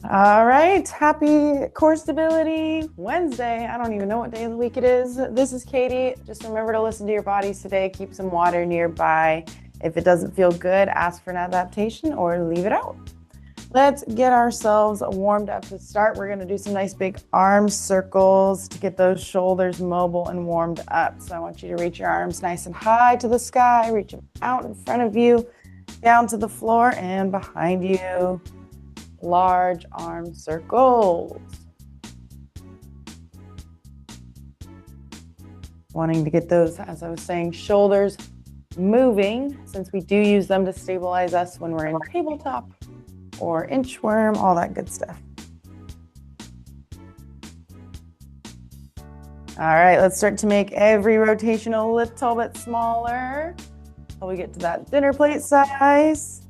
All right, happy core stability Wednesday. I don't even know what day of the week it is. This is Katie. Just remember to listen to your bodies today. Keep some water nearby. If it doesn't feel good, ask for an adaptation or leave it out. Let's get ourselves warmed up to start. We're going to do some nice big arm circles to get those shoulders mobile and warmed up. So I want you to reach your arms nice and high to the sky, reach them out in front of you, down to the floor and behind you. Large arm circles. Wanting to get those, as I was saying, shoulders moving, since we do use them to stabilize us when we're in tabletop or inchworm, all that good stuff. All right, let's start to make every rotation a little bit smaller until we get to that dinner plate size,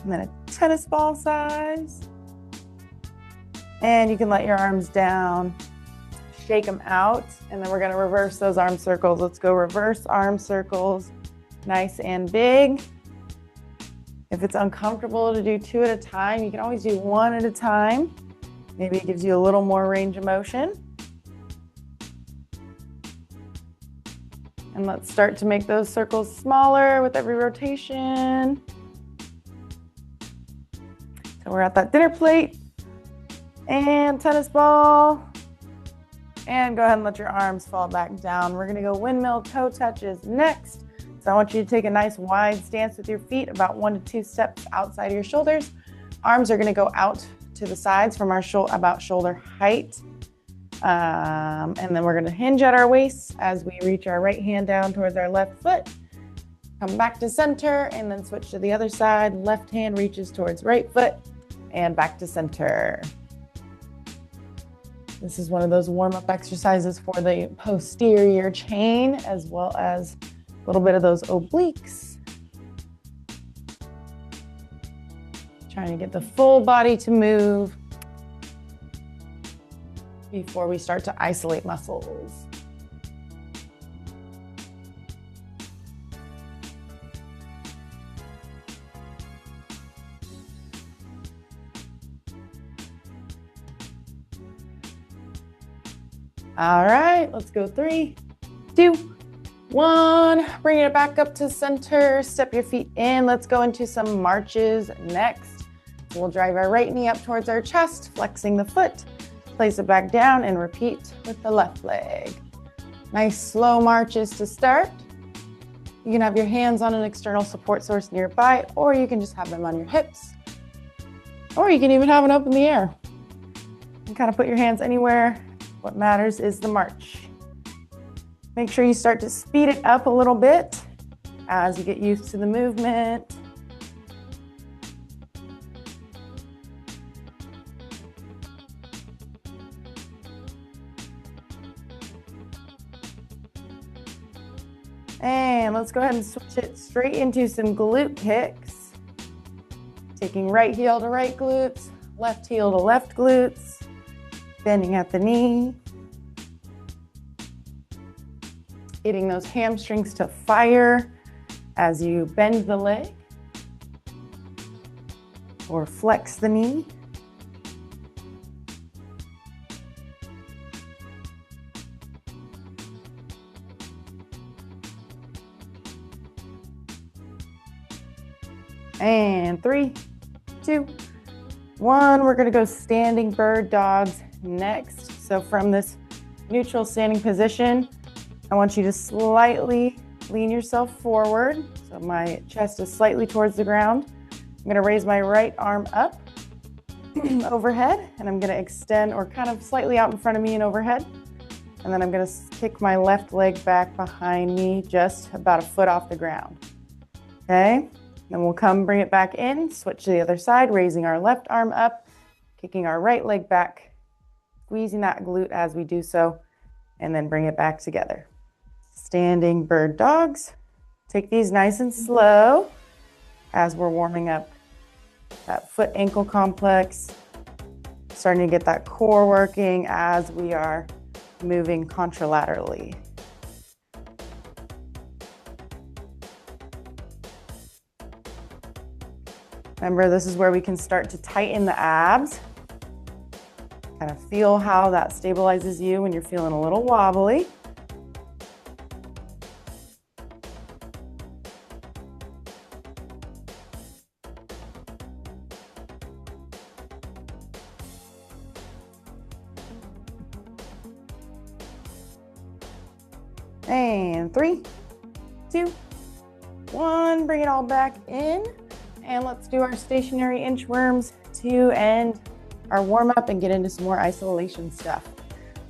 and then a tennis ball size. And you can let your arms down, shake them out, and then we're going to reverse those arm circles. Let's go reverse arm circles, nice and big. If it's uncomfortable to do two at a time, you can always do one at a time. Maybe it gives you a little more range of motion. And let's start to make those circles smaller with every rotation. So we're at that dinner plate and tennis ball. And go ahead and let your arms fall back down. We're gonna go windmill toe touches next. So I want you to take a nice wide stance with your feet about 1 to 2 steps outside of your shoulders. Arms are gonna go out to the sides from our about shoulder height. And then we're gonna hinge at our waists as we reach our right hand down towards our left foot. Come back to center and then switch to the other side. Left hand reaches towards right foot and back to center. This is one of those warm-up exercises for the posterior chain as well as a little bit of those obliques. Trying to get the full body to move before we start to isolate muscles. All right, let's go 3, 2, 1. Bring it back up to center. Step your feet in. Let's go into some marches next. We'll drive our right knee up towards our chest, flexing the foot. Place it back down and repeat with the left leg. Nice slow marches to start. You can have your hands on an external support source nearby, or you can just have them on your hips, or you can even have it up in the air. You can kind of put your hands anywhere. What matters is the march. Make sure you start to speed it up a little bit as you get used to the movement. And let's go ahead and switch it straight into some glute kicks. Taking right heel to right glutes, left heel to left glutes. Bending at the knee, getting those hamstrings to fire as you bend the leg or flex the knee. And 3, 2, 1. We're going to go standing bird dogs next. So from this neutral standing position, I want you to slightly lean yourself forward. So my chest is slightly towards the ground. I'm going to raise my right arm up overhead, and I'm going to extend or kind of slightly out in front of me and overhead. And then I'm going to kick my left leg back behind me, just about a foot off the ground. Okay. Then we'll come bring it back in, switch to the other side, raising our left arm up, kicking our right leg back, squeezing that glute as we do so, and then bring it back together. Standing bird dogs. Take these nice and slow as we're warming up that foot ankle complex, starting to get that core working as we are moving contralaterally. Remember, this is where we can start to tighten the abs. Kind of feel how that stabilizes you when you're feeling a little wobbly. And 3, 2, 1, bring it all back in. And let's do our stationary inchworms to end our warm up and get into some more isolation stuff.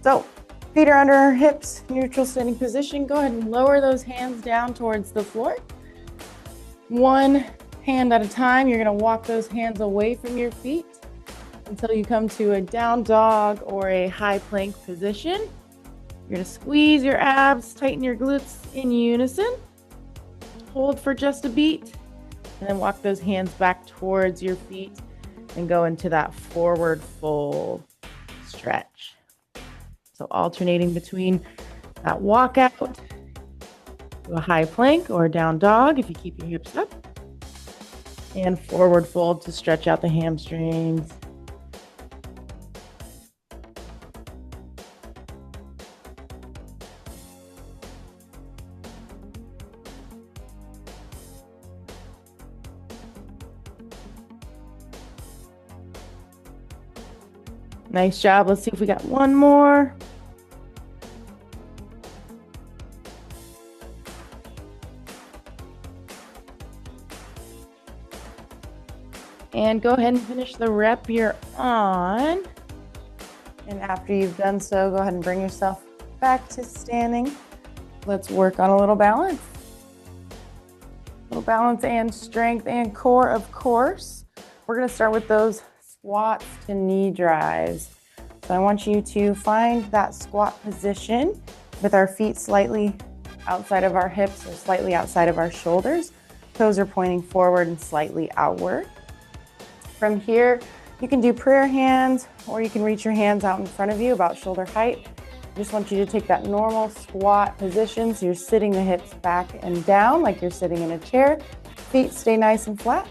So feet are under our hips, neutral standing position. Go ahead and lower those hands down towards the floor. One hand at a time, you're gonna walk those hands away from your feet until you come to a down dog or a high plank position. You're gonna squeeze your abs, tighten your glutes in unison. Hold for just a beat, and then walk those hands back towards your feet and go into that forward fold stretch. So alternating between that walkout to a high plank or a down dog if you keep your hips up, and forward fold to stretch out the hamstrings. Nice job. Let's see if we got one more. And go ahead and finish the rep you're on. And after you've done so, go ahead and bring yourself back to standing. Let's work on a little balance. A little balance and strength and core, of course. We're going to start with those squats to knee drives. So I want you to find that squat position with our feet slightly outside of our hips or slightly outside of our shoulders. Toes are pointing forward and slightly outward. From here, you can do prayer hands, or you can reach your hands out in front of you about shoulder height. I just want you to take that normal squat position. So you're sitting the hips back and down like you're sitting in a chair. Feet stay nice and flat.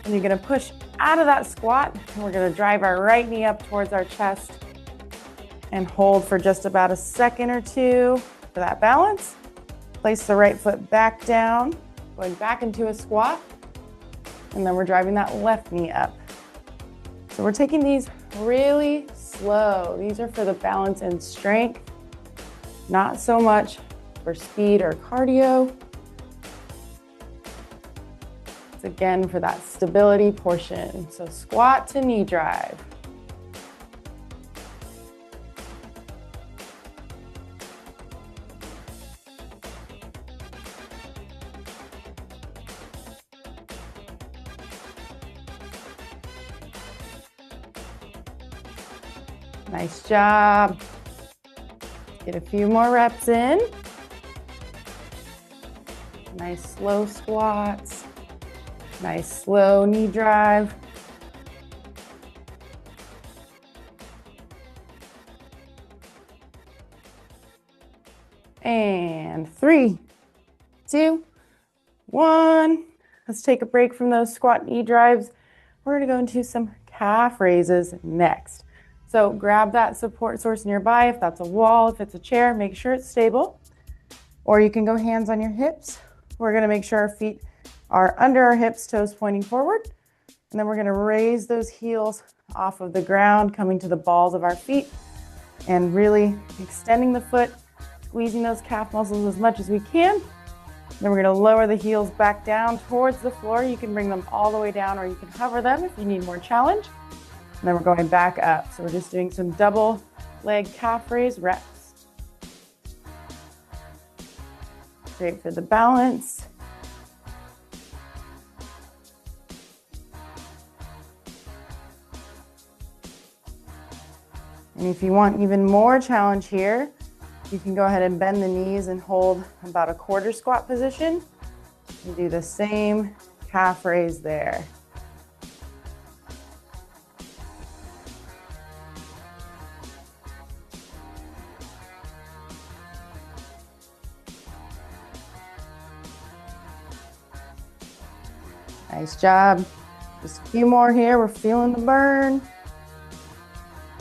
And you're gonna push out of that squat, and we're gonna drive our right knee up towards our chest and hold for just about a second or two for that balance. Place the right foot back down, going back into a squat, and then we're driving that left knee up. So we're taking these really slow. These are for the balance and strength, not so much for speed or cardio. Again, for that stability portion. So squat to knee drive. Nice job. Get a few more reps in. Nice slow squats. Nice slow knee drive. And 3, 2, 1. Let's take a break from those squat knee drives. We're gonna go into some calf raises next. So grab that support source nearby. If that's a wall, if it's a chair, make sure it's stable. Or you can go hands on your hips. We're gonna make sure our feet are under our hips, toes pointing forward. And then we're gonna raise those heels off of the ground, coming to the balls of our feet and really extending the foot, squeezing those calf muscles as much as we can. Then we're gonna lower the heels back down towards the floor. You can bring them all the way down, or you can hover them if you need more challenge. And then we're going back up. So we're just doing some double leg calf raise reps. Great for the balance. And if you want even more challenge here, you can go ahead and bend the knees and hold about a quarter squat position and do the same calf raise there. Nice job. Just a few more here. We're feeling the burn.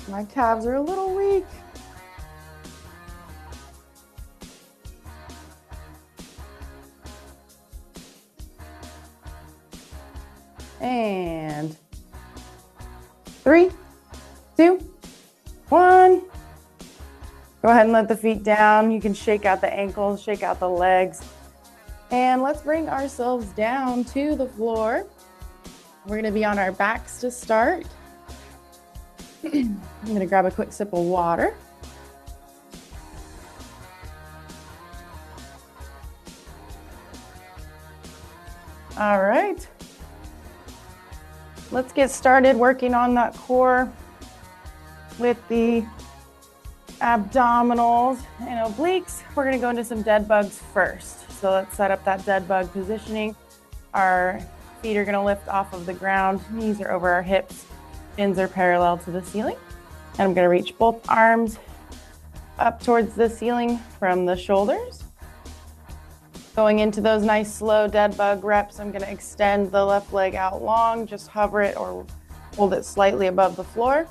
My calves are a little weak. And 3, 2, 1. Go ahead and let the feet down. You can shake out the ankles, shake out the legs. And let's bring ourselves down to the floor. We're gonna be on our backs to start. I'm gonna grab a quick sip of water. All right. Let's get started working on that core with the abdominals and obliques. We're gonna go into some dead bugs first. So let's set up that dead bug positioning. Our feet are gonna lift off of the ground. Knees are over our hips. Shins are parallel to the ceiling. And I'm gonna reach both arms up towards the ceiling from the shoulders. Going into those nice slow dead bug reps, I'm gonna extend the left leg out long, just hover it or hold it slightly above the floor.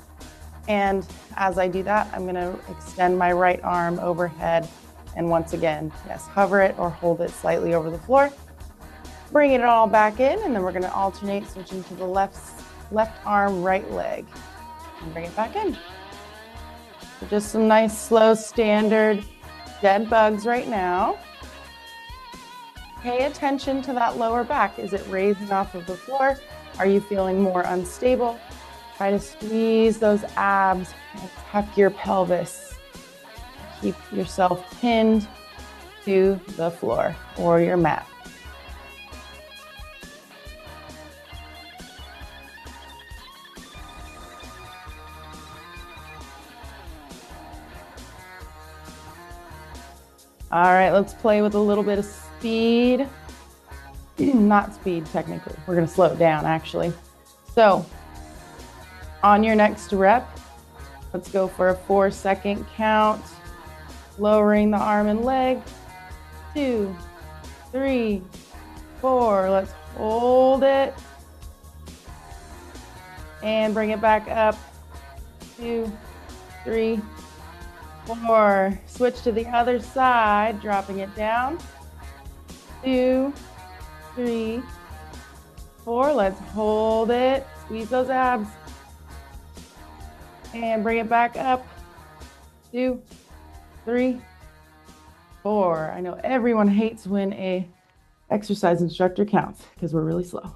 And as I do that, I'm gonna extend my right arm overhead. And once again, yes, hover it or hold it slightly over the floor. Bring it all back in, and then we're gonna alternate, switching to the left arm, right leg. And bring it back in. So just some nice, slow, standard dead bugs right now. Pay attention to that lower back. Is it raising off of the floor? Are you feeling more unstable? Try to squeeze those abs and tuck your pelvis. Keep yourself pinned to the floor or your mat. All right, let's play with a little bit of speed. Not speed, technically. We're gonna slow it down, actually. So, on your next rep, let's go for a 4-second count. Lowering the arm and leg. 2, 3, 4. Let's hold it. And bring it back up. 2, 3, 4. Switch to the other side, dropping it down. 2, 3, 4. Let's hold it. Squeeze those abs. And bring it back up. 2, 3, 4. I know everyone hates when a exercise instructor counts because we're really slow.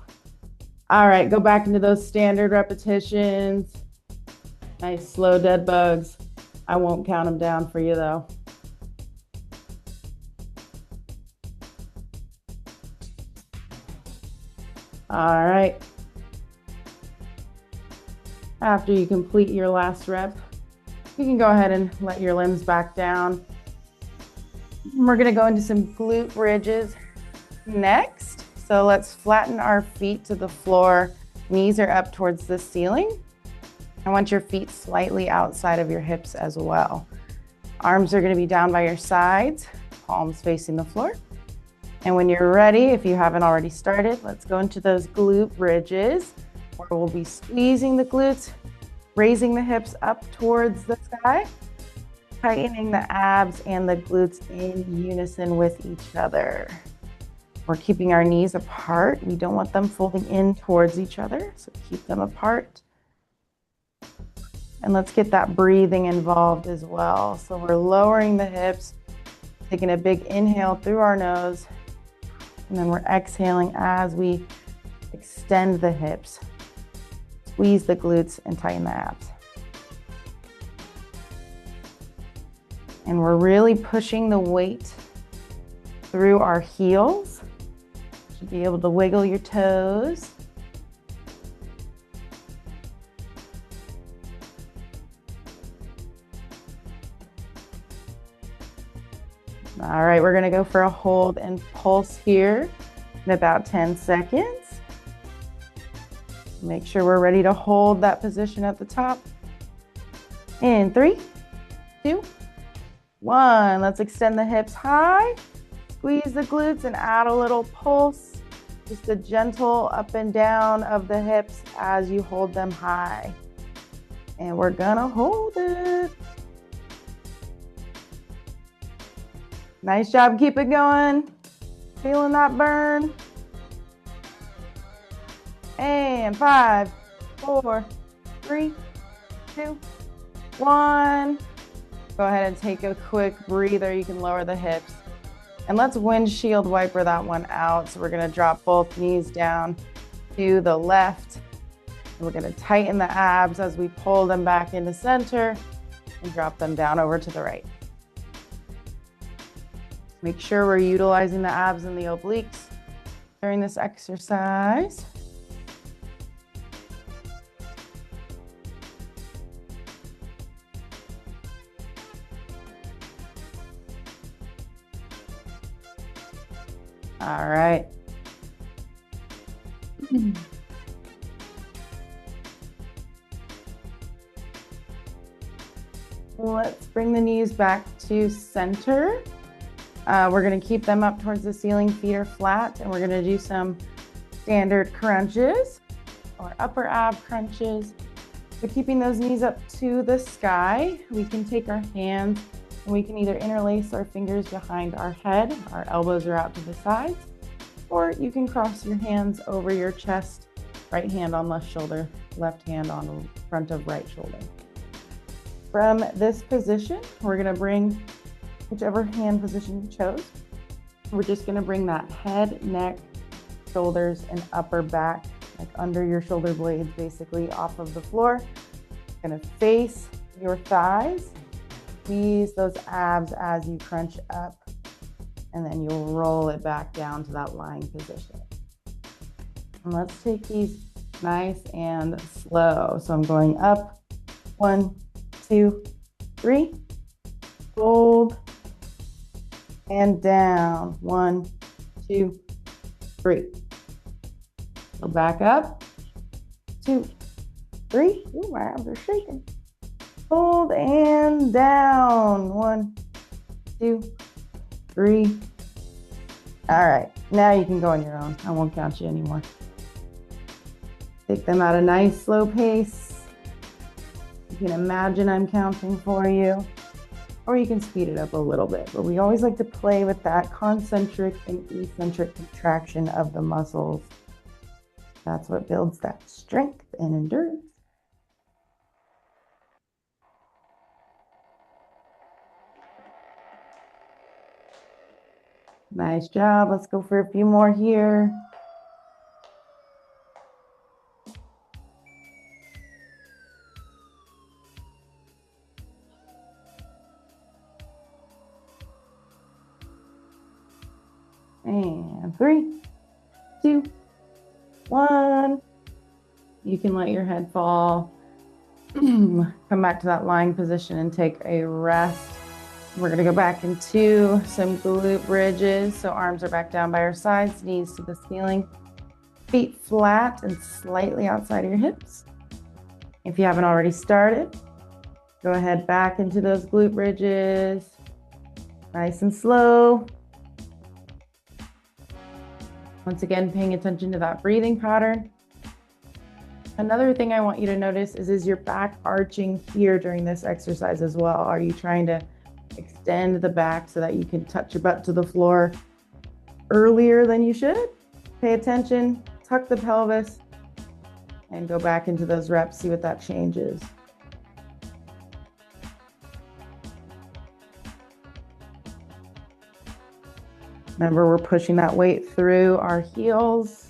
All right, go back into those standard repetitions. Nice slow dead bugs. I won't count them down for you though. All right. After you complete your last rep, you can go ahead and let your limbs back down. We're gonna go into some glute bridges next. So let's flatten our feet to the floor. Knees are up towards the ceiling. I want your feet slightly outside of your hips as well. Arms are gonna be down by your sides, palms facing the floor. And when you're ready, if you haven't already started, let's go into those glute bridges where we'll be squeezing the glutes, raising the hips up towards the sky, tightening the abs and the glutes in unison with each other. We're keeping our knees apart. We don't want them folding in towards each other, so keep them apart. And let's get that breathing involved as well. So we're lowering the hips, taking a big inhale through our nose, and then we're exhaling as we extend the hips, squeeze the glutes, and tighten the abs. And we're really pushing the weight through our heels. You should be able to wiggle your toes. All right, we're gonna go for a hold and pulse here in about 10 seconds. Make sure we're ready to hold that position at the top. In 3, 2, 1. Let's extend the hips high, squeeze the glutes and add a little pulse. Just a gentle up and down of the hips as you hold them high. And we're gonna hold it. Nice job, keep it going. Feeling that burn. And 5, 4, 3, 2, 1. Go ahead and take a quick breather. You can lower the hips. And let's windshield wiper that one out. So we're gonna drop both knees down to the left. We're gonna tighten the abs as we pull them back into center and drop them down over to the right. Make sure we're utilizing the abs and the obliques during this exercise. All right. Let's bring the knees back to center. We're going to keep them up towards the ceiling, feet are flat, and we're going to do some standard crunches or upper ab crunches. So keeping those knees up to the sky, we can take our hands and we can either interlace our fingers behind our head, our elbows are out to the sides, or you can cross your hands over your chest, right hand on left shoulder, left hand on front of right shoulder. From this position, we're going to bring whichever hand position you chose. We're just going to bring that head, neck, shoulders, and upper back, like under your shoulder blades, basically off of the floor. Going to face your thighs. Squeeze those abs as you crunch up, and then you'll roll it back down to that lying position. And let's take these nice and slow. So I'm going up, 1, 2, 3, hold, and down, 1, 2, 3. Go back up, 2, 3. Ooh, my arms are shaking. Hold and down, 1, 2, 3. All right, now you can go on your own. I won't count you anymore. Take them at a nice slow pace. You can imagine I'm counting for you, or you can speed it up a little bit, but we always like to play with that concentric and eccentric contraction of the muscles. That's what builds that strength and endurance. Nice job. Let's go for a few more here. And 3, 2, 1. You can let your head fall. Come back to that lying position and take a rest. We're going to go back into some glute bridges. So arms are back down by our sides, knees to the ceiling, feet flat and slightly outside of your hips. If you haven't already started, go ahead back into those glute bridges. Nice and slow. Once again, paying attention to that breathing pattern. Another thing I want you to notice is your back arching here during this exercise as well? Are you trying to extend the back so that you can touch your butt to the floor earlier than you should? Pay attention, tuck the pelvis, and go back into those reps, see what that changes. Remember, we're pushing that weight through our heels.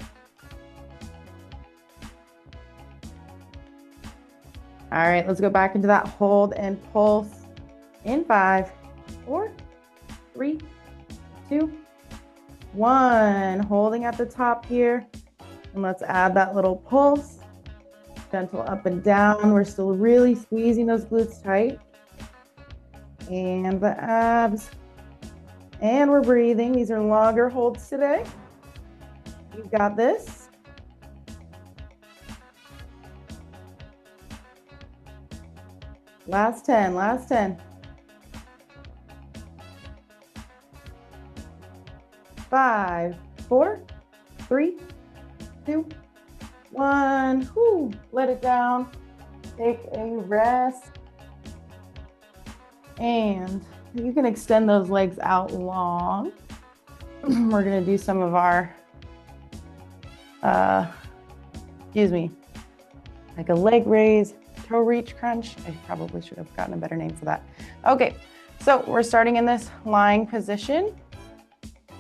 All right, let's go back into that hold and pulse in 5, 4, 3, 2, 1. Holding at the top here. And let's add that little pulse. Gentle up and down. We're still really squeezing those glutes tight. And the abs. And we're breathing. These are longer holds today. You've got this. Last 10, last 10. 5, 4, 3, 2, 1. Whew. Let it down. Take a rest. And you can extend those legs out long. We're gonna do some of our, like a leg raise, toe reach crunch. I probably should have gotten a better name for that. Okay, so we're starting in this lying position.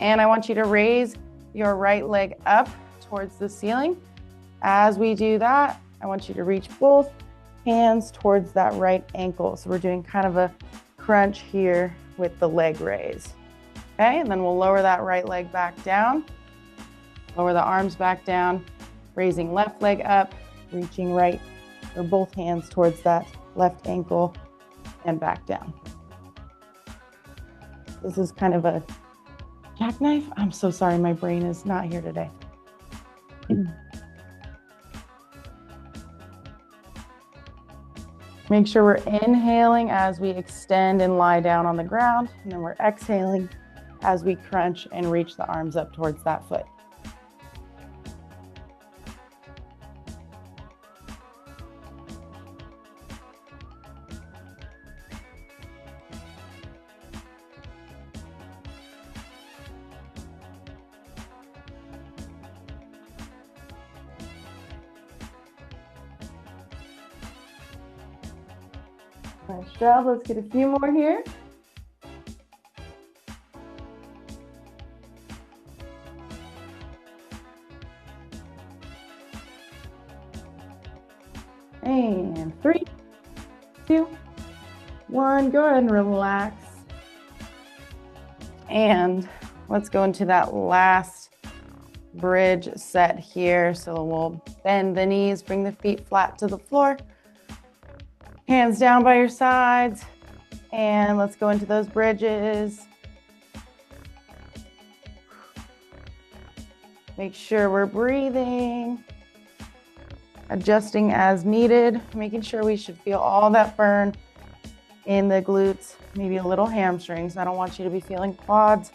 And I want you to raise your right leg up towards the ceiling. As we do that, I want you to reach both hands towards that right ankle. So we're doing kind of a crunch here with the leg raise. Okay, and then we'll lower that right leg back down, lower the arms back down, raising left leg up, reaching right or both hands towards that left ankle and back down. This is kind of a jackknife. I'm so sorry, my brain is not here today. Make sure we're inhaling as we extend and lie down on the ground, and then we're exhaling as we crunch and reach the arms up towards that foot. Nice job. Let's get a few more here. And 3, 2, 1. Go ahead and relax. And let's go into that last bridge set here. So we'll bend the knees, bring the feet flat to the floor. Hands down by your sides, and let's go into those bridges. Make sure we're breathing, adjusting as needed, making sure we should feel all that burn in the glutes, maybe a little hamstrings. I don't want you to be feeling quads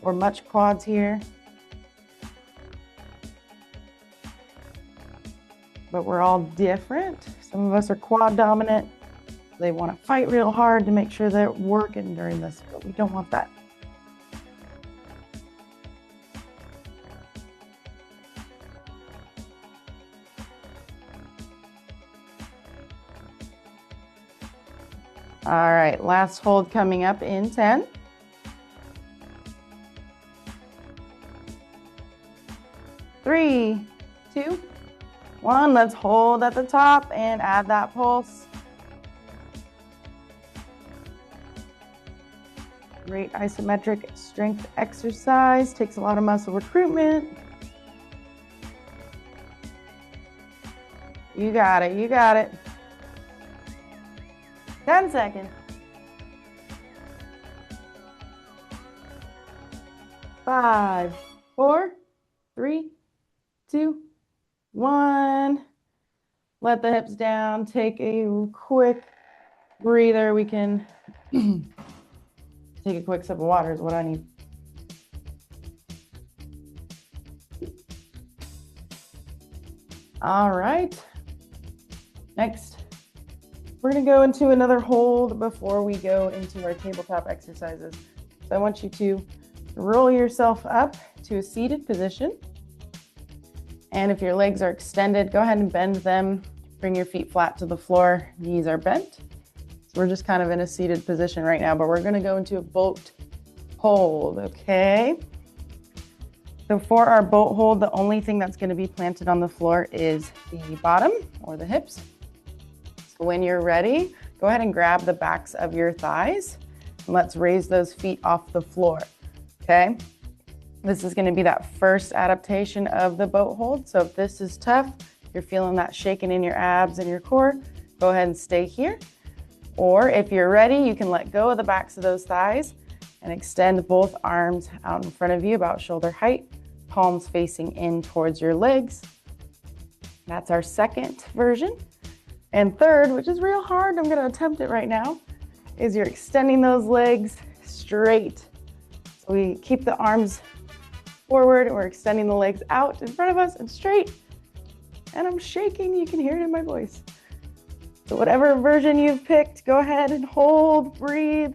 or much quads here. But we're all different. Some of us are quad dominant. They want to fight real hard to make sure they're working during this, but we don't want that. All right, last hold coming up in 10. 3, 2, 1. Let's hold at the top and add that pulse. Great isometric strength exercise. Takes a lot of muscle recruitment. You got it. You got it. 10 seconds. 5, 4, 3, 2, 1. Let the hips down. Take a quick breather. We can take a quick sip of water is what I need. All right. Next, we're going to go into another hold before we go into our tabletop exercises. So I want you to roll yourself up to a seated position. And if your legs are extended, go ahead and bend them. Bring your feet flat to the floor. Knees are bent. So we're just kind of in a seated position right now, but we're going to go into a boat hold, okay? So for our boat hold, the only thing that's going to be planted on the floor is the bottom or the hips. So when you're ready, go ahead and grab the backs of your thighs and let's raise those feet off the floor, okay? This is going to be that first adaptation of the boat hold. So if this is tough, you're feeling that shaking in your abs and your core, go ahead and stay here. Or if you're ready, you can let go of the backs of those thighs and extend both arms out in front of you about shoulder height, palms facing in towards your legs. That's our second version. And third, which is real hard, I'm going to attempt it right now, is you're extending those legs straight. So we keep the arms forward, we're extending the legs out in front of us and straight. And I'm shaking, you can hear it in my voice. So whatever version you've picked, go ahead and hold, breathe.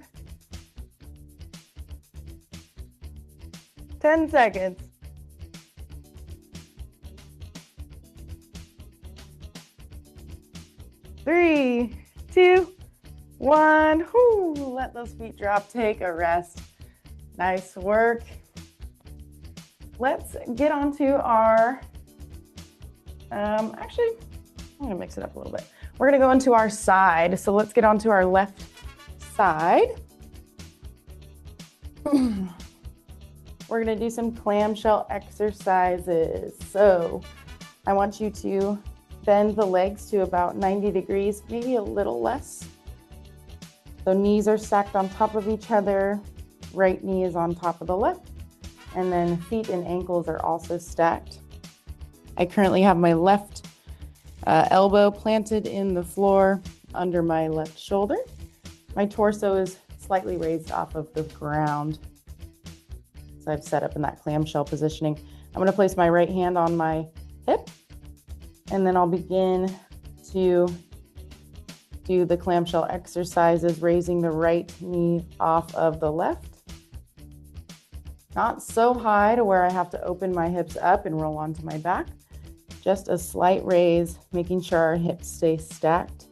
10 seconds. 3, 2, 1. Whoo, let those feet drop, take a rest. Nice work. Let's get onto our, actually, I'm gonna mix it up a little bit. We're gonna go into our side. So let's get onto our left side. We're gonna do some clamshell exercises. So I want you to bend the legs to about 90 degrees, maybe a little less. So knees are stacked on top of each other. Right knee is on top of the left. And then feet and ankles are also stacked. I currently have my left elbow planted in the floor under my left shoulder. My torso is slightly raised off of the ground. So I've set up in that clamshell positioning. I'm gonna place my right hand on my hip, and then I'll begin to do the clamshell exercises, raising the right knee off of the left. Not so high to where I have to open my hips up and roll onto my back. Just a slight raise, making sure our hips stay stacked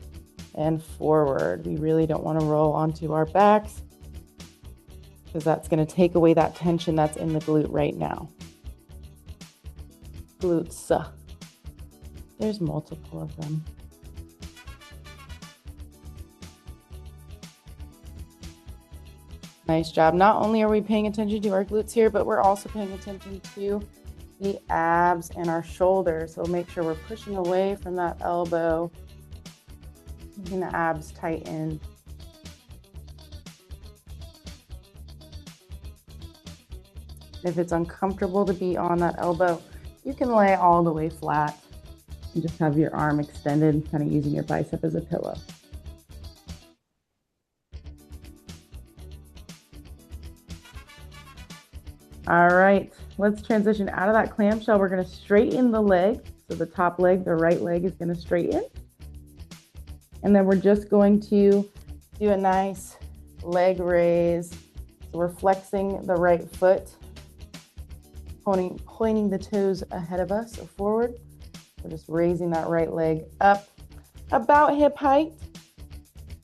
and forward. We really don't want to roll onto our backs because that's going to take away that tension that's in the glute right now. Glutes. There's multiple of them. Nice job. Not only are we paying attention to our glutes here, but we're also paying attention to the abs and our shoulders. So make sure we're pushing away from that elbow, making the abs tighten. If it's uncomfortable to be on that elbow, you can lay all the way flat and just have your arm extended, kind of using your bicep as a pillow. All right, let's transition out of that clamshell. We're going to straighten the leg. So the top leg, the right leg is going to straighten. And then we're just going to do a nice leg raise. So we're flexing the right foot, pointing the toes ahead of us or forward. We're just raising that right leg up about hip height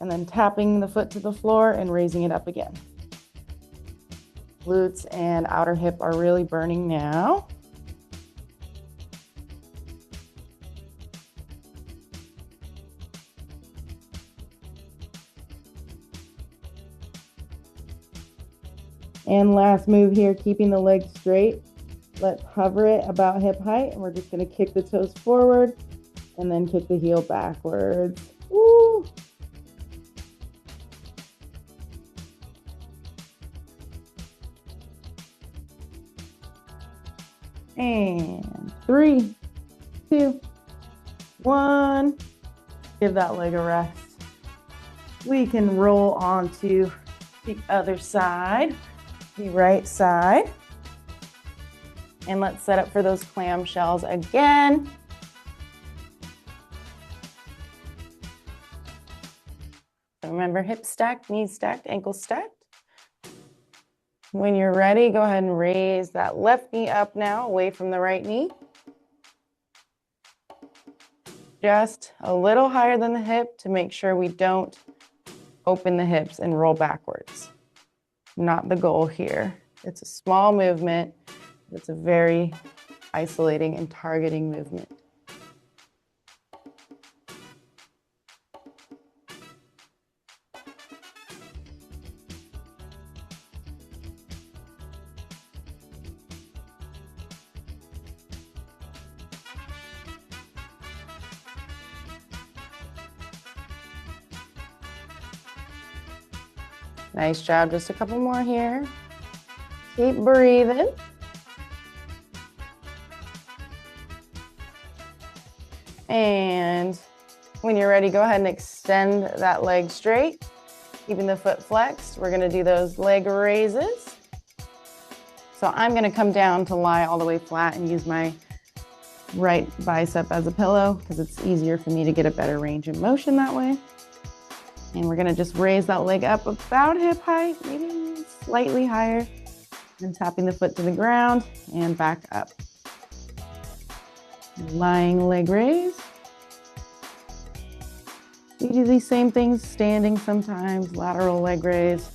and then tapping the foot to the floor and raising it up again. Glutes and outer hip are really burning now. And last move here, keeping the leg straight. Let's hover it about hip height, and we're just going to kick the toes forward and then kick the heel backwards. Woo! And 3, 2, 1. Give that leg a rest. We can roll onto the other side, the right side. And let's set up for those clamshells again. Remember, hips stacked, knees stacked, ankles stacked. When you're ready, go ahead and raise that left knee up now, away from the right knee. Just a little higher than the hip to make sure we don't open the hips and roll backwards. Not the goal here. It's a small movement. It's a very isolating and targeting movement. Nice job. Just a couple more here. Keep breathing. And when you're ready, go ahead and extend that leg straight, keeping the foot flexed. We're going to do those leg raises. So I'm going to come down to lie all the way flat and use my right bicep as a pillow because it's easier for me to get a better range of motion that way. And we're gonna just raise that leg up about hip height, maybe slightly higher, and tapping the foot to the ground and back up. Lying leg raise. We do these same things standing sometimes, lateral leg raise.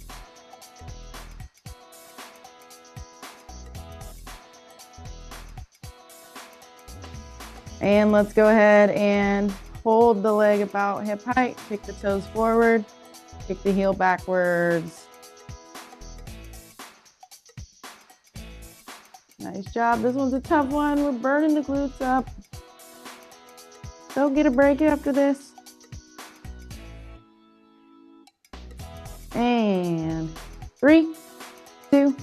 And let's go ahead and hold the leg about hip height, kick the toes forward, kick the heel backwards. Nice job. This one's a tough one. We're burning the glutes up. Don't get a break after this. And 3, 2,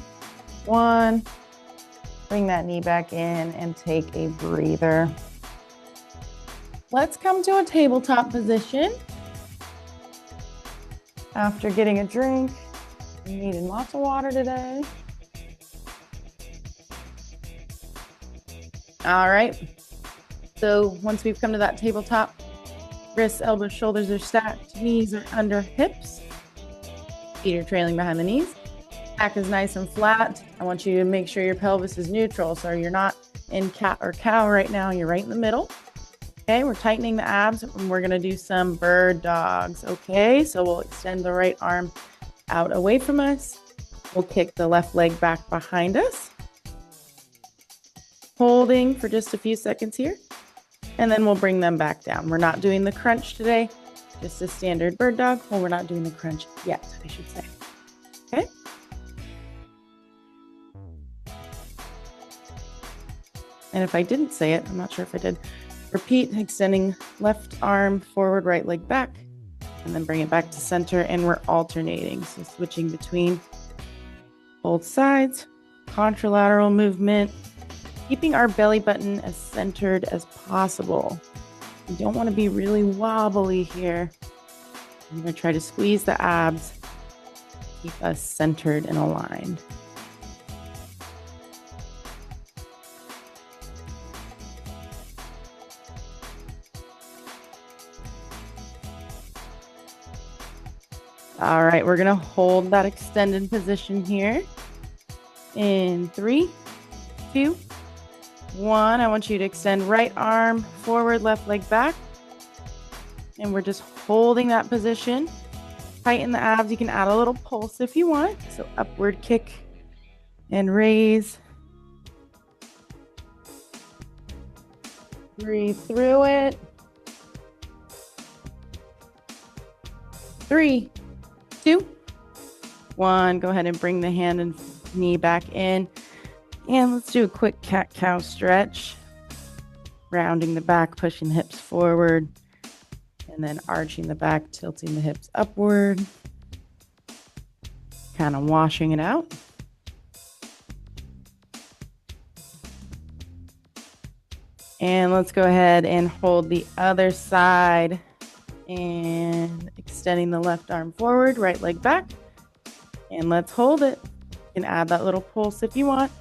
1. Bring that knee back in and take a breather. Let's come to a tabletop position. After getting a drink, we needed lots of water today. All right, so once we've come to that tabletop, wrists, elbows, shoulders are stacked, knees are under hips, feet are trailing behind the knees, back is nice and flat. I want you to make sure your pelvis is neutral, so you're not in cat or cow right now, you're right in the middle. Okay, we're tightening the abs and we're gonna do some bird dogs. Okay, so we'll extend the right arm out away from us. We'll kick the left leg back behind us. Holding for just a few seconds here, and then we'll bring them back down. We're not doing the crunch today, just a standard bird dog. Well, we're not doing the crunch yet, I should say. Okay. And if I didn't say it, I'm not sure if I did. Repeat, extending left arm forward, right leg back, and then bring it back to center, and we're alternating. So switching between both sides, contralateral movement, keeping our belly button as centered as possible. We don't want to be really wobbly here. I'm going to try to squeeze the abs, keep us centered and aligned. All right, we're going to hold that extended position here. In 3, 2, 1, I want you to extend right arm forward, left leg back. And we're just holding that position. Tighten the abs. You can add a little pulse if you want. So upward kick and raise. Breathe through it. 3, 2, 1. Go ahead and bring the hand and knee back in. And let's do a quick cat-cow stretch. Rounding the back, pushing hips forward, and then arching the back, tilting the hips upward. Kind of washing it out. And let's go ahead and hold the other side. And extending the left arm forward, right leg back. And let's hold it. You can add that little pulse if you want.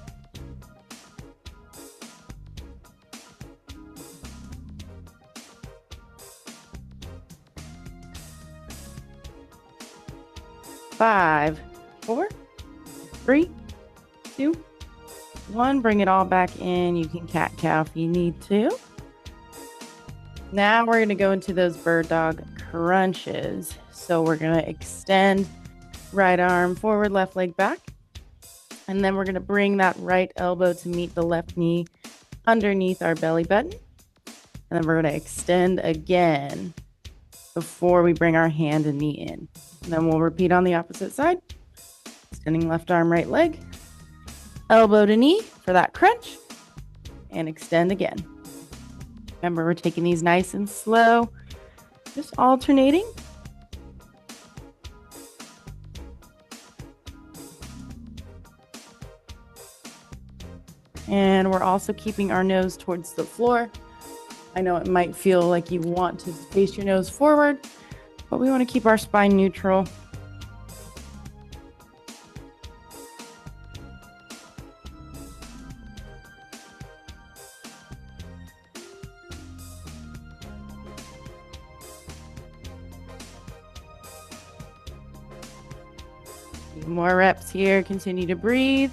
Five, 4, 3, 2, 1. Bring it all back in. You can cat-cow if you need to. Now we're going to go into those bird dog crunches. So we're going to extend right arm forward, left leg back. And then we're going to bring that right elbow to meet the left knee underneath our belly button. And then we're going to extend again before we bring our hand and knee in. And then we'll repeat on the opposite side. Extending left arm, right leg. Elbow to knee for that crunch. And extend again. Remember, we're taking these nice and slow. Just alternating. And we're also keeping our nose towards the floor. I know it might feel like you want to face your nose forward, but we want to keep our spine neutral. More reps here. Continue to breathe.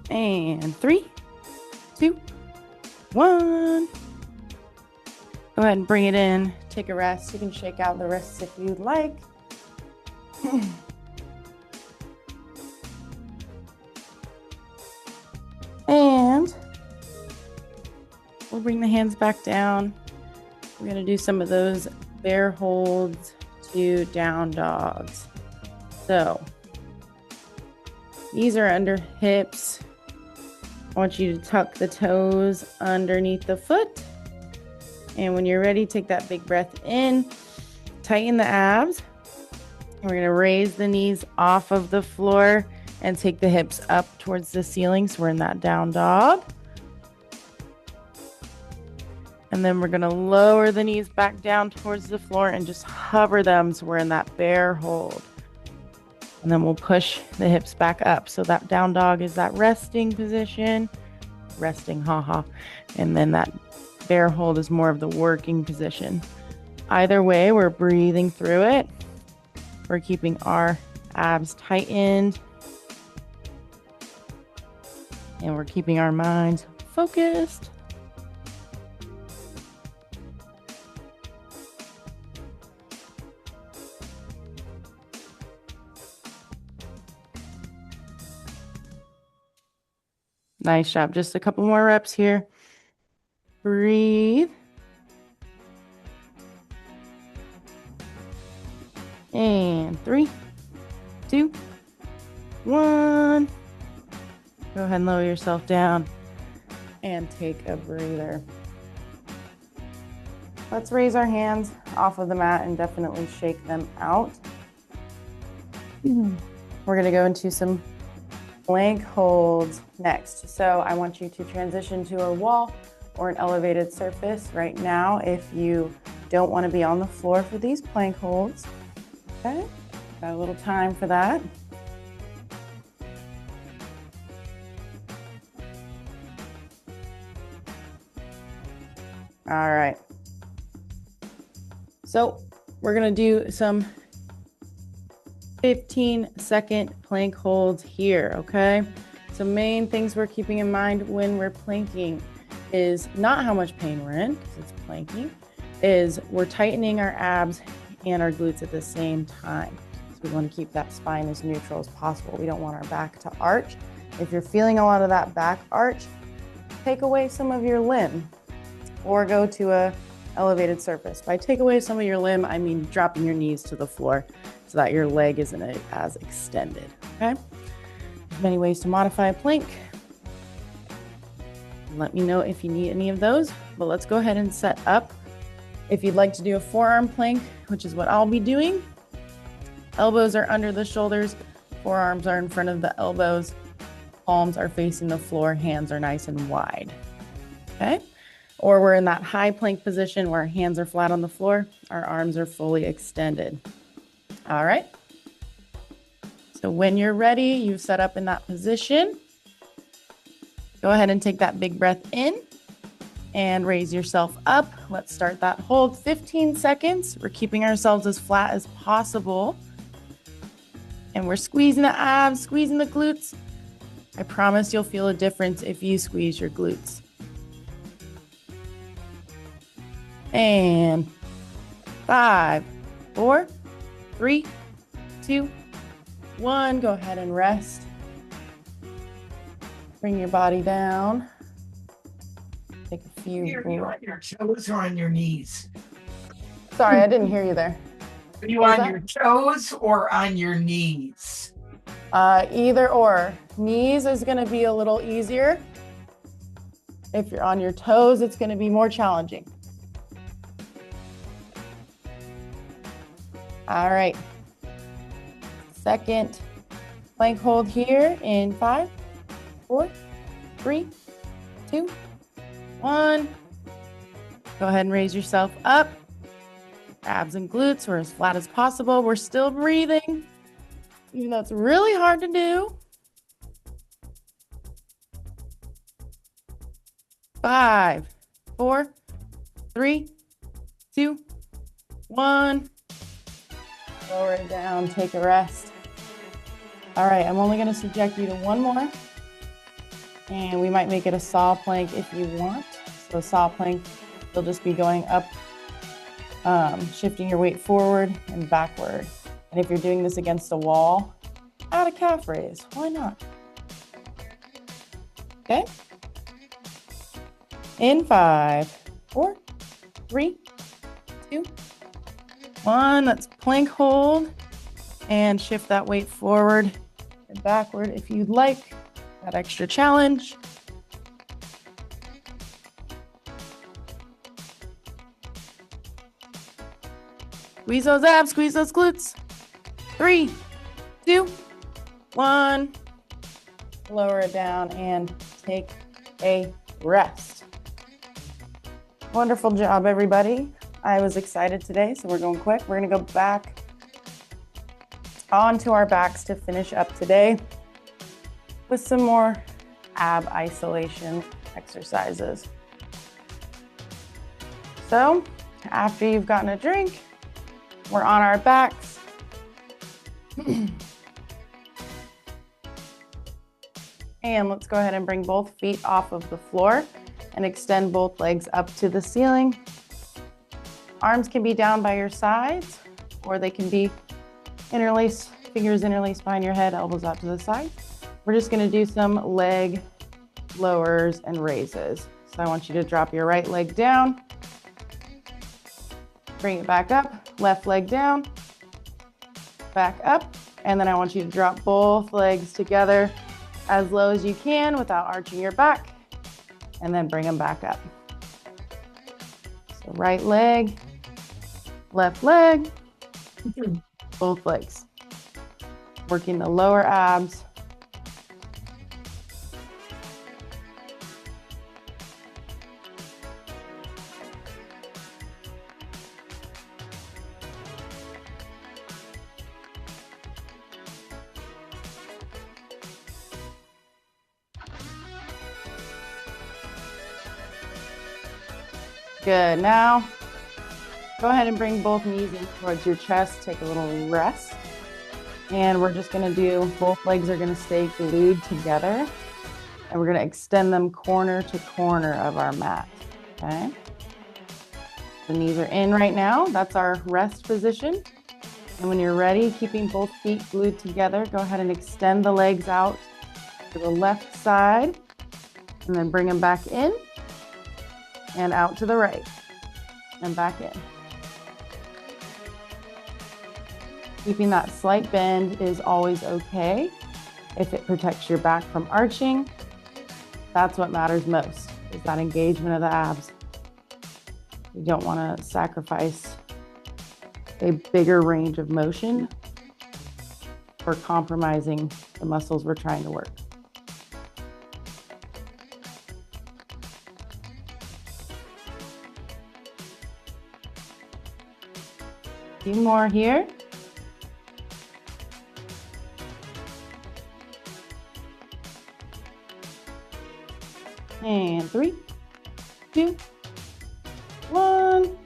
And 3, 2, 1. Go ahead and bring it in. Take a rest. You can shake out the wrists if you'd like. And we'll bring the hands back down. We're going to do some of those bear holds to down dogs. So these are under hips. I want you to tuck the toes underneath the foot. And when you're ready, take that big breath in, tighten the abs. We're going to raise the knees off of the floor and take the hips up towards the ceiling. So we're in that down dog. And then we're going to lower the knees back down towards the floor and just hover them so we're in that bear hold. And then we'll push the hips back up. So that down dog is that resting position. Resting, haha. And then that bear hold is more of the working position. Either way, we're breathing through it. We're keeping our abs tightened. And we're keeping our minds focused. Nice job. Just a couple more reps here. Breathe. And 3, 2, 1. Go ahead and lower yourself down and take a breather. Let's raise our hands off of the mat and definitely shake them out. We're going to go into some plank holds next. So I want you to transition to a wall or an elevated surface right now if you don't want to be on the floor for these plank holds. Okay, got a little time for that. All right. So we're going to do some 15-second plank holds here, okay? So main things we're keeping in mind when we're planking is not how much pain we're in, because it's planking, is we're tightening our abs and our glutes at the same time. So we want to keep that spine as neutral as possible. We don't want our back to arch. If you're feeling a lot of that back arch, take away some of your limb or go to a elevated surface. By take away some of your limb, I mean dropping your knees to the floor so that your leg isn't as extended, okay? There's many ways to modify a plank. Let me know if you need any of those, but let's go ahead and set up. If you'd like to do a forearm plank, which is what I'll be doing, elbows are under the shoulders, forearms are in front of the elbows, palms are facing the floor, hands are nice and wide, okay? Or we're in that high plank position where our hands are flat on the floor, our arms are fully extended. All right. So when you're ready, you've set up in that position. Go ahead and take that big breath in and raise yourself up. Let's start that hold. 15 seconds. We're keeping ourselves as flat as possible. And we're squeezing the abs, squeezing the glutes. I promise you'll feel a difference if you squeeze your glutes. And 5, 4, 3, 2, 1. Go ahead and rest. Bring your body down. Take a few. Are you on your toes or on your knees? Sorry, I didn't hear you there. Are you on your toes or on your knees? Either or. Knees is going to be a little easier. If you're on your toes, it's going to be more challenging. All right. Second plank hold here in 5, 4, 3, 2, 1. Go ahead and raise yourself up. Abs and glutes are as flat as possible. We're still breathing, even though it's really hard to do. 5, 4, 3, 2, 1. Lower it down, take a rest. All right, I'm only gonna subject you to one more. And we might make it a saw plank if you want. So saw plank, you'll just be going up, shifting your weight forward and backward. And if you're doing this against a wall, add a calf raise, why not? Okay. In 5, 4, 3, 2, 1. Let's plank hold and shift that weight forward and backward if you'd like that extra challenge. Squeeze those abs, squeeze those glutes. 3, 2, 1. Lower it down and take a rest. Wonderful job, everybody. I was excited today, so we're going quick. We're gonna go back onto our backs to finish up today with some more ab isolation exercises. So after you've gotten a drink, we're on our backs. And let's go ahead and bring both feet off of the floor and extend both legs up to the ceiling. Arms can be down by your sides, or they can be interlaced, fingers interlaced behind your head, elbows out to the side. We're just gonna do some leg lowers and raises. So I want you to drop your right leg down, bring it back up, left leg down, back up, and then I want you to drop both legs together as low as you can without arching your back, and then bring them back up. So right leg, left leg, both legs. Working the lower abs. Good. Now, go ahead and bring both knees in towards your chest. Take a little rest. And we're just going to do, both legs are going to stay glued together. And we're going to extend them corner to corner of our mat. Okay? The knees are in right now. That's our rest position. And when you're ready, keeping both feet glued together, go ahead and extend the legs out to the left side. And then bring them back in. And out to the right, and back in. Keeping that slight bend is always okay. If it protects your back from arching, that's what matters most, is that engagement of the abs. You don't want to sacrifice a bigger range of motion for compromising the muscles we're trying to work. A few more here. And 3, 2, 1. Go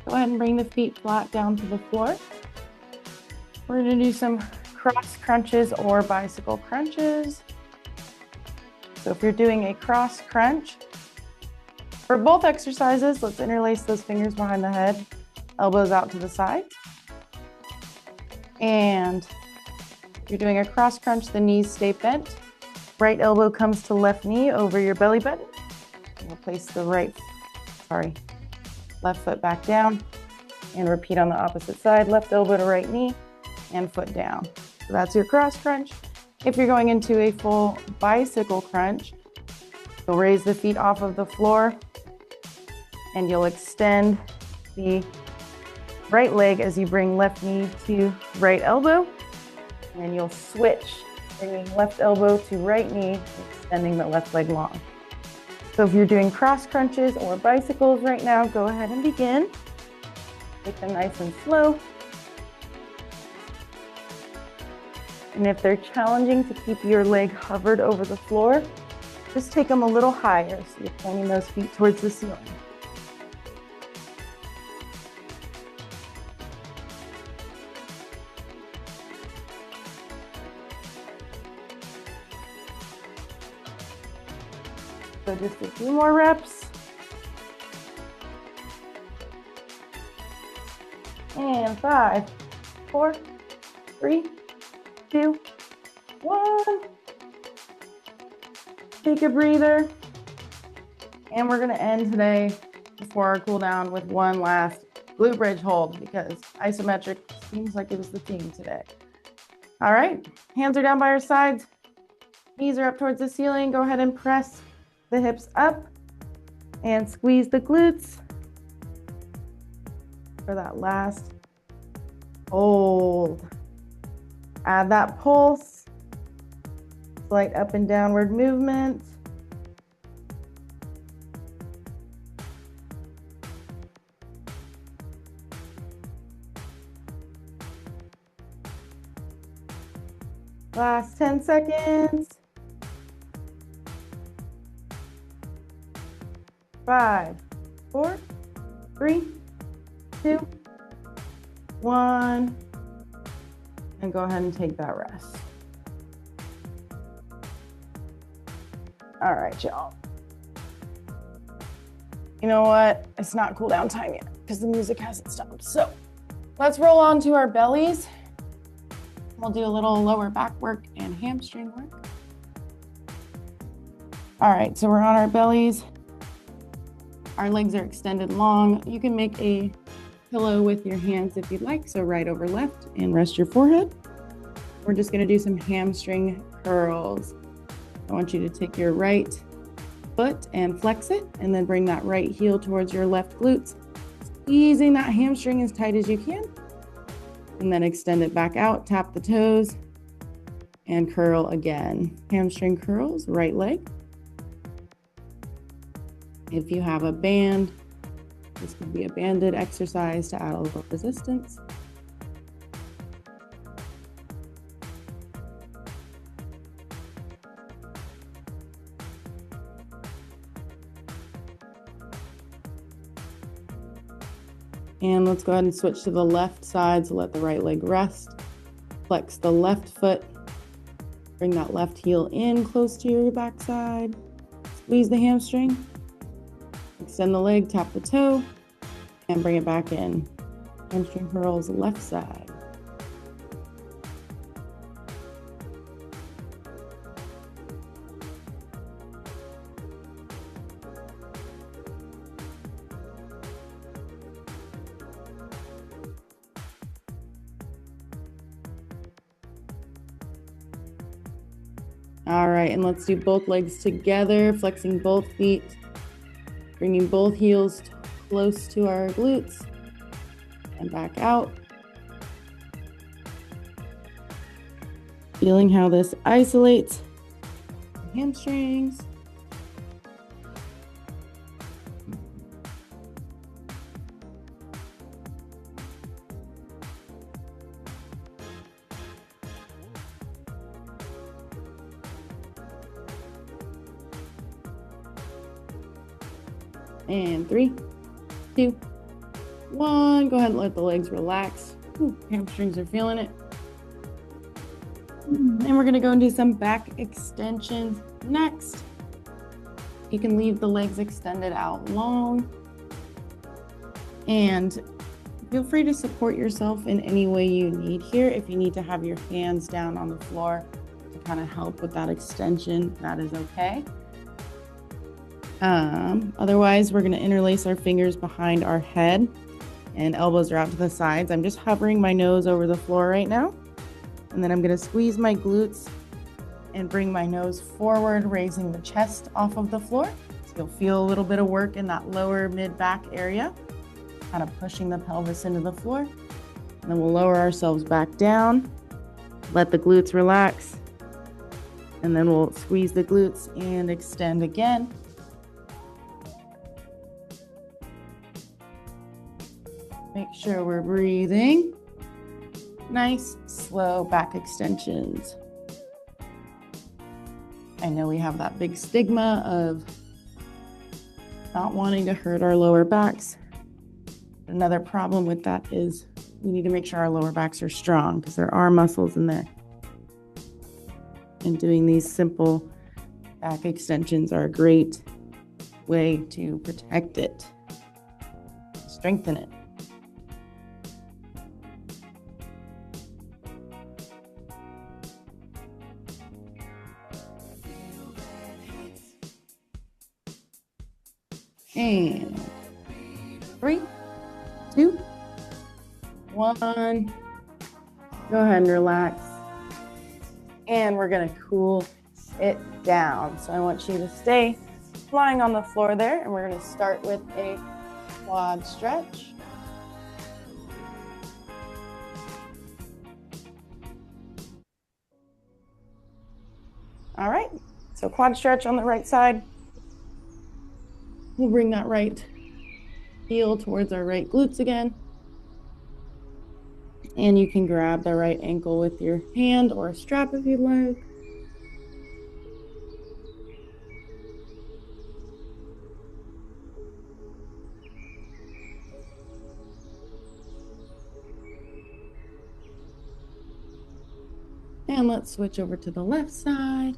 ahead and bring the feet flat down to the floor. We're going to do some cross crunches or bicycle crunches. So if you're doing a cross crunch, for both exercises, let's interlace those fingers behind the head. Elbows out to the side. And if you're doing a cross crunch, the knees stay bent. Right elbow comes to left knee over your belly button. We'll place the left foot back down and repeat on the opposite side. Left elbow to right knee and foot down. So that's your cross crunch. If you're going into a full bicycle crunch, you'll raise the feet off of the floor and you'll extend the right leg as you bring left knee to right elbow, and you'll switch, bringing left elbow to right knee, extending the left leg long. So if you're doing cross crunches or bicycles right now, go ahead and begin. Take them nice and slow. And if they're challenging to keep your leg hovered over the floor, Just take them a little higher so you're pointing those feet towards the ceiling. So just a few more reps. And 5, 4, 3, 2, 1. Take a breather. And we're going to end today before our cool down with one last glute bridge hold because isometric seems like it was the theme today. All right, hands are down by our sides. Knees are up towards the ceiling. Go ahead and press the hips up and squeeze the glutes for that last hold. Add that pulse, slight up and downward movement. Last 10 seconds. 5, 4, 3, 2, 1. And go ahead and take that rest. All right, y'all. You know what? It's not cool down time yet because the music hasn't stopped. So let's roll on to our bellies. We'll do a little lower back work and hamstring work. All right, so we're on our bellies. Our legs are extended long. You can make a pillow with your hands if you'd like. So right over left and rest your forehead. We're just gonna do some hamstring curls. I want you to take your right foot and flex it and then bring that right heel towards your left glutes, squeezing that hamstring as tight as you can. And then extend it back out, tap the toes and curl again. Hamstring curls, right leg. If you have a band, this could be a banded exercise to add a little resistance. And let's go ahead and switch to the left side, so let the right leg rest. Flex the left foot, bring that left heel in close to your backside. Squeeze the hamstring, extend the leg, tap the toe, and bring it back in. Hamstring curls, left side. All right, and let's do both legs together, flexing both feet, bringing both heels close to our glutes and back out. Feeling how this isolates the hamstrings. And 3, 2, 1. Go ahead and let the legs relax. Ooh, hamstrings are feeling it. And we're gonna go and do some back extensions next. You can leave the legs extended out long. And feel free to support yourself in any way you need here. If you need to have your hands down on the floor to kind of help with that extension, that is okay. Otherwise, we're going to interlace our fingers behind our head and elbows are out to the sides. I'm just hovering my nose over the floor right now. And then I'm going to squeeze my glutes and bring my nose forward, raising the chest off of the floor. So you'll feel a little bit of work in that lower mid-back area, kind of pushing the pelvis into the floor. And then we'll lower ourselves back down, let the glutes relax, and then we'll squeeze the glutes and extend again. Make sure we're breathing. Nice, slow back extensions. I know we have that big stigma of not wanting to hurt our lower backs. Another problem with that is we need to make sure our lower backs are strong because there are muscles in there. And doing these simple back extensions are a great way to protect it, strengthen it. And 3, 2, 1. Go ahead and relax. And we're going to cool it down. So I want you to stay lying on the floor there, and we're going to start with a quad stretch. All right, so quad stretch on the right side. We'll bring that right heel towards our right glutes again. And you can grab the right ankle with your hand or a strap if you'd like. And let's switch over to the left side.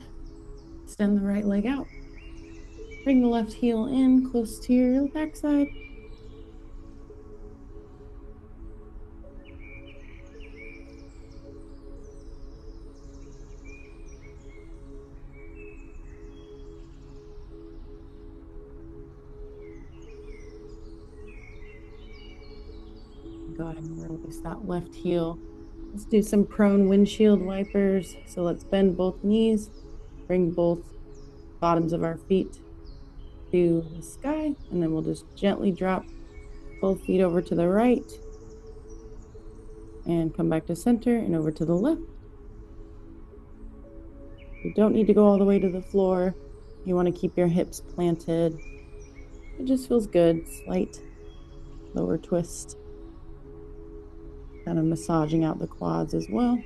Extend the right leg out. Bring the left heel in close to your backside. Go ahead and release that left heel. Let's do some prone windshield wipers. So let's bend both knees, bring both bottoms of our feet to the sky, and then we'll just gently drop both feet over to the right and come back to center and over to the left. You don't need to go all the way to the floor. You want to keep your hips planted. It just feels good. Slight lower twist. Kind of massaging out the quads as well.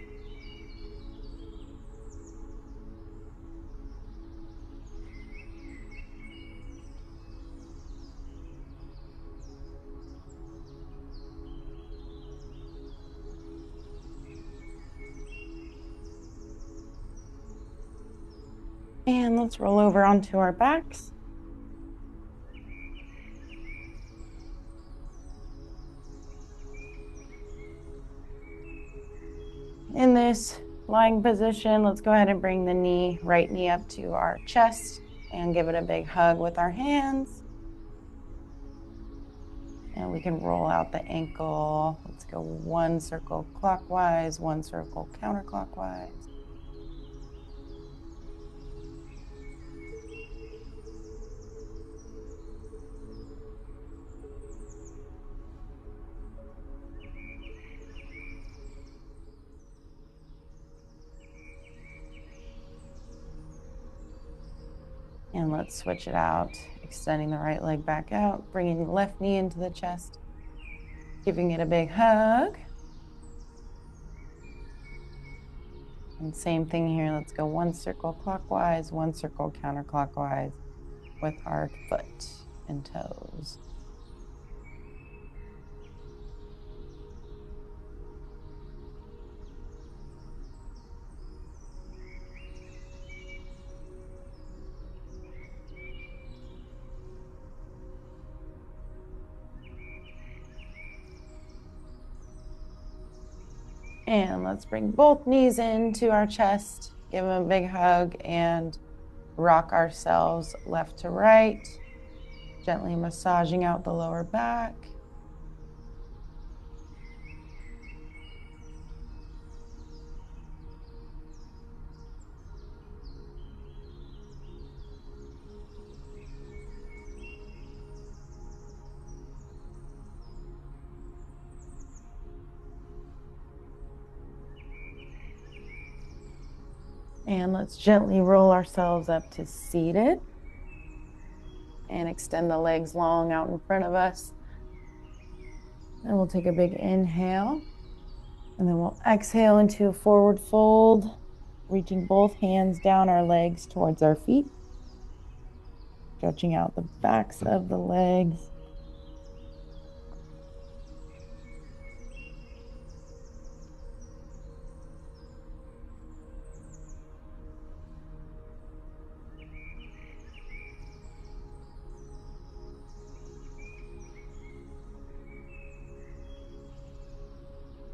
And let's roll over onto our backs. In this lying position, let's go ahead and bring the right knee up to our chest and give it a big hug with our hands. And we can roll out the ankle. Let's go 1 circle clockwise, 1 circle counterclockwise. And let's switch it out, extending the right leg back out, bringing the left knee into the chest, giving it a big hug. And same thing here, let's go 1 circle clockwise, 1 circle counterclockwise with our foot and toes. And let's bring both knees into our chest, give them a big hug, and rock ourselves left to right, gently massaging out the lower back. And let's gently roll ourselves up to seated and extend the legs long out in front of us. And we'll take a big inhale, and then we'll exhale into a forward fold. Reaching both hands down our legs towards our feet. Stretching out the backs of the legs.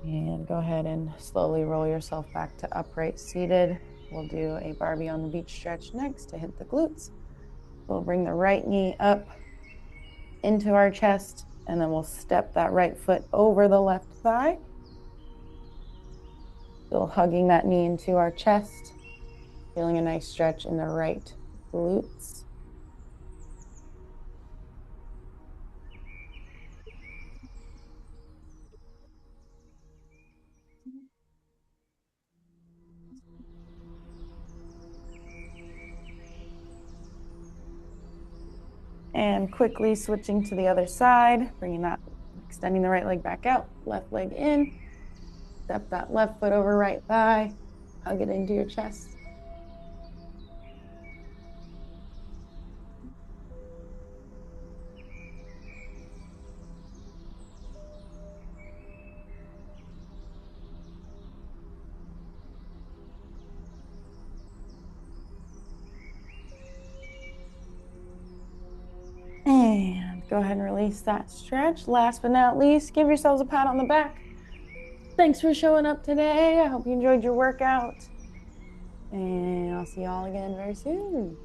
And go ahead and slowly roll yourself back to upright seated. We'll do a Barbie on the beach stretch next to hit the glutes. We'll bring the right knee up into our chest, and then we'll step that right foot over the left thigh. Still hugging that knee into our chest, feeling a nice stretch in the right glutes. And quickly switching to the other side, extending the right leg back out, left leg in, step that left foot over right thigh, hug it into your chest. And go ahead and release that stretch. Last but not least, give yourselves a pat on the back. Thanks for showing up today. I hope you enjoyed your workout. And I'll see y'all again very soon.